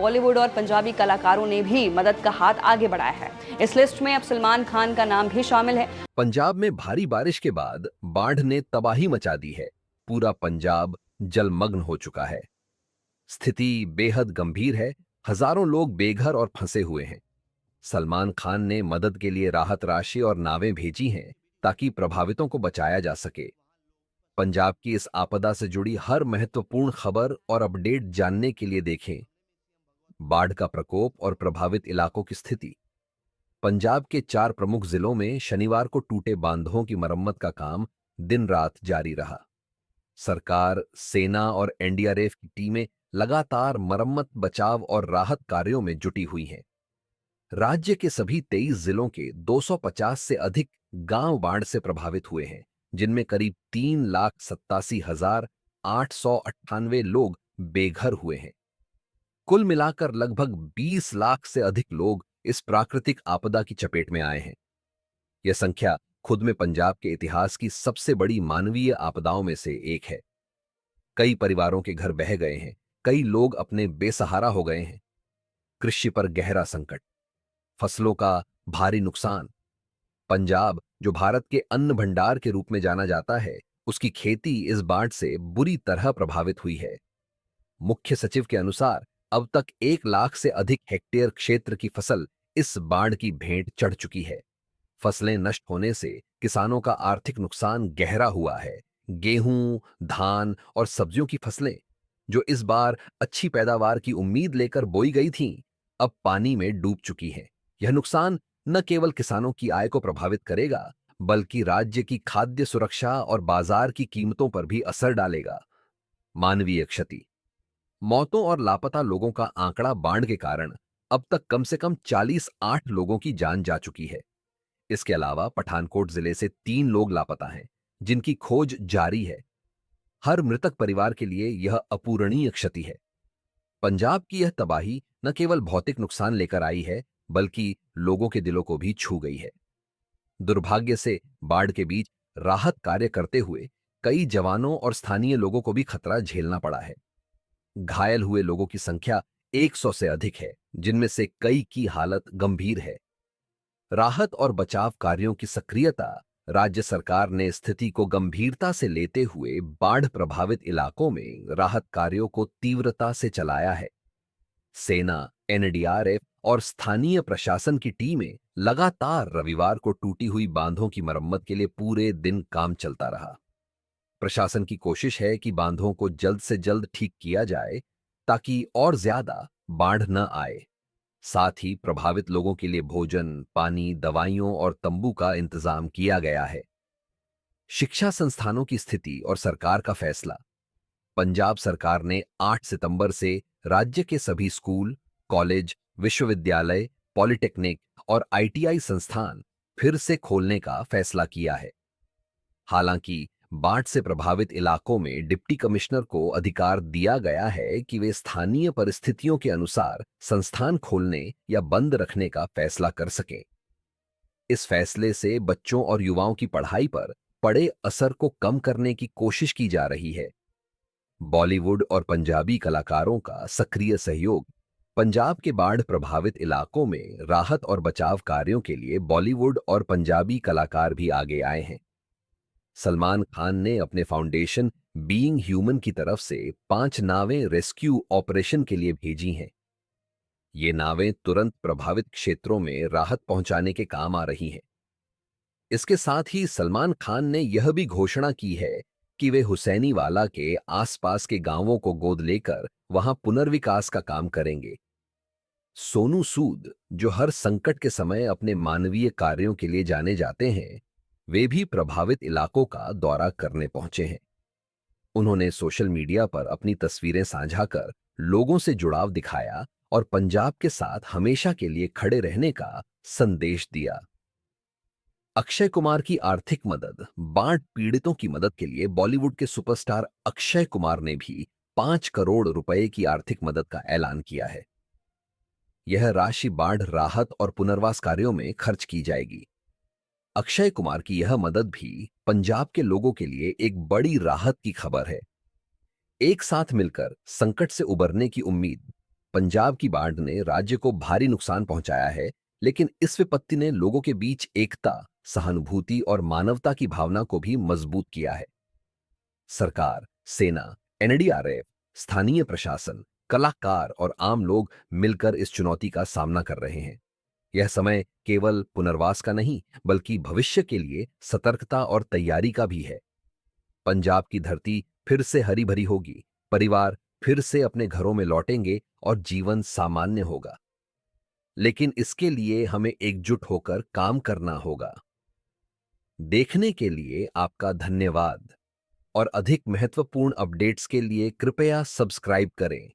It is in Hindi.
बॉलीवुड और पंजाबी कलाकारों ने भी मदद का हाथ आगे बढ़ाया है। इस लिस्ट में अब सलमान खान का नाम भी शामिल है। पंजाब में भारी बारिश के बाद बाढ़ ने तबाही मचा दी है। पूरा पंजाब जलमग्न हो चुका है। स्थिति बेहद गंभीर है। हजारों लोग बेघर और फंसे हुए हैं। सलमान खान ने मदद के लिए राहत राशि और नावें भेजी हैं ताकि प्रभावितों को बचाया जा सके। पंजाब की इस आपदा से जुड़ी हर महत्वपूर्ण खबर और अपडेट जानने के लिए देखें बाढ़ का प्रकोप और प्रभावित इलाकों की स्थिति। पंजाब के 4 प्रमुख जिलों में शनिवार को टूटे बांधों की मरम्मत का काम दिन रात जारी रहा। सरकार, सेना और एनडीआरएफ की टीमें लगातार मरम्मत, बचाव और राहत कार्यों में जुटी हुई हैं। राज्य के सभी 23 जिलों के 250 से अधिक गांव बाढ़ से प्रभावित हुए हैं, जिनमें करीब 3,87,898 लोग बेघर हुए हैं। कुल मिलाकर लगभग 20 लाख से अधिक लोग इस प्राकृतिक आपदा की चपेट में आए हैं। यह संख्या खुद में पंजाब के इतिहास की सबसे बड़ी मानवीय आपदाओं में से एक है। कई परिवारों के घर बह गए हैं, कई लोग अपने बेसहारा हो गए हैं। कृषि पर गहरा संकट, फसलों का भारी नुकसान। पंजाब, जो भारत के अन्न भंडार के रूप में जाना जाता है, उसकी खेती इस बाढ़ से बुरी तरह प्रभावित हुई है। मुख्य सचिव के अनुसार अब तक 1 लाख से अधिक हेक्टेयर क्षेत्र की फसल इस बाढ़ की भेंट चढ़ चुकी है। फसलें नष्ट होने से किसानों का आर्थिक नुकसान गहरा हुआ है। गेहूं, धान और सब्जियों की फसलें, जो इस बार अच्छी पैदावार की उम्मीद लेकर बोई गई थीं, अब पानी में डूब चुकी हैं। यह नुकसान न केवल किसानों की आय को प्रभावित करेगा, बल्कि राज्य की खाद्य सुरक्षा और बाजार की कीमतों पर भी असर डालेगा। मानवीय क्षति, मौतों और लापता लोगों का आंकड़ा बाढ़ के कारण अब तक कम से कम 48 लोगों की जान जा चुकी है। इसके अलावा पठानकोट जिले से 3 लोग लापता हैं, जिनकी खोज जारी है। हर मृतक परिवार के लिए यह अपूरणीय क्षति है। पंजाब की यह तबाही न केवल भौतिक नुकसान लेकर आई है, बल्कि लोगों के दिलों को भी छू गई है। दुर्भाग्य से बाढ़ के बीच राहत कार्य करते हुए कई जवानों और स्थानीय लोगों को भी खतरा झेलना पड़ा है। घायल हुए लोगों की संख्या 100 से अधिक है, जिनमें से कई की हालत गंभीर है। राहत और बचाव कार्यों की सक्रियता, राज्य सरकार ने स्थिति को गंभीरता से लेते हुए बाढ़ प्रभावित इलाकों में राहत कार्यों को तीव्रता से चलाया है। सेना, एनडीआरएफ और स्थानीय प्रशासन की टीमें लगातार रविवार को टूटी हुई बांधों की मरम्मत के लिए पूरे दिन काम चलता रहा। प्रशासन की कोशिश है कि बांधों को जल्द से जल्द ठीक किया जाए ताकि और ज्यादा बाढ़ न आए। साथ ही प्रभावित लोगों के लिए भोजन, पानी, दवाइयों और तंबू का इंतजाम किया गया है। शिक्षा संस्थानों की स्थिति और सरकार का फैसला। पंजाब सरकार ने 8 सितंबर से राज्य के सभी स्कूल, कॉलेज, विश्वविद्यालय, पॉलिटेक्निक और आईटीआई संस्थान फिर से खोलने का फैसला किया है। हालांकि बाढ़ से प्रभावित इलाकों में डिप्टी कमिश्नर को अधिकार दिया गया है कि वे स्थानीय परिस्थितियों के अनुसार संस्थान खोलने या बंद रखने का फैसला कर सकें। इस फैसले से बच्चों और युवाओं की पढ़ाई पर पड़े असर को कम करने की कोशिश की जा रही है। बॉलीवुड और पंजाबी कलाकारों का सक्रिय सहयोग। पंजाब के बाढ़ प्रभावित इलाकों में राहत और बचाव कार्यों के लिए बॉलीवुड और पंजाबी कलाकार भी आगे आए हैं। सलमान खान ने अपने फाउंडेशन बीइंग ह्यूमन की तरफ से 5 नावें रेस्क्यू ऑपरेशन के लिए भेजी हैं। ये नावें तुरंत प्रभावित क्षेत्रों में राहत पहुंचाने के काम आ रही हैं। इसके साथ ही सलमान खान ने यह भी घोषणा की है कि वे हुसैनीवाला के आसपास के गांवों को गोद लेकर वहां पुनर्विकास का काम करेंगे। सोनू सूद, जो हर संकट के समय अपने मानवीय कार्यों के लिए जाने जाते हैं, वे भी प्रभावित इलाकों का दौरा करने पहुंचे हैं। उन्होंने सोशल मीडिया पर अपनी तस्वीरें साझा कर लोगों से जुड़ाव दिखाया और पंजाब के साथ हमेशा के लिए खड़े रहने का संदेश दिया। अक्षय कुमार की आर्थिक मदद। बाढ़ पीड़ितों की मदद के लिए बॉलीवुड के सुपरस्टार अक्षय कुमार ने भी 5 करोड़ रुपए की आर्थिक मदद का ऐलान किया है। यह राशि बाढ़ राहत और पुनर्वास कार्यों में खर्च की जाएगी। अक्षय कुमार की यह मदद भी पंजाब के लोगों के लिए एक बड़ी राहत की खबर है। एक साथ मिलकर संकट से उबरने की उम्मीद। पंजाब की बाढ़ ने राज्य को भारी नुकसान पहुंचाया है, लेकिन इस विपत्ति ने लोगों के बीच एकता, सहानुभूति और मानवता की भावना को भी मजबूत किया है। सरकार, सेना, एनडीआरएफ, स्थानीय प्रशासन, कलाकार और आम लोग मिलकर इस चुनौती का सामना कर रहे हैं। यह समय केवल पुनर्वास का नहीं, बल्कि भविष्य के लिए सतर्कता और तैयारी का भी है। पंजाब की धरती फिर से हरी भरी होगी, परिवार फिर से अपने घरों में लौटेंगे और जीवन सामान्य होगा। लेकिन इसके लिए हमें एकजुट होकर काम करना होगा। देखने के लिए आपका धन्यवाद और अधिक महत्वपूर्ण अपडेट्स के लिए कृपया सब्सक्राइब करें।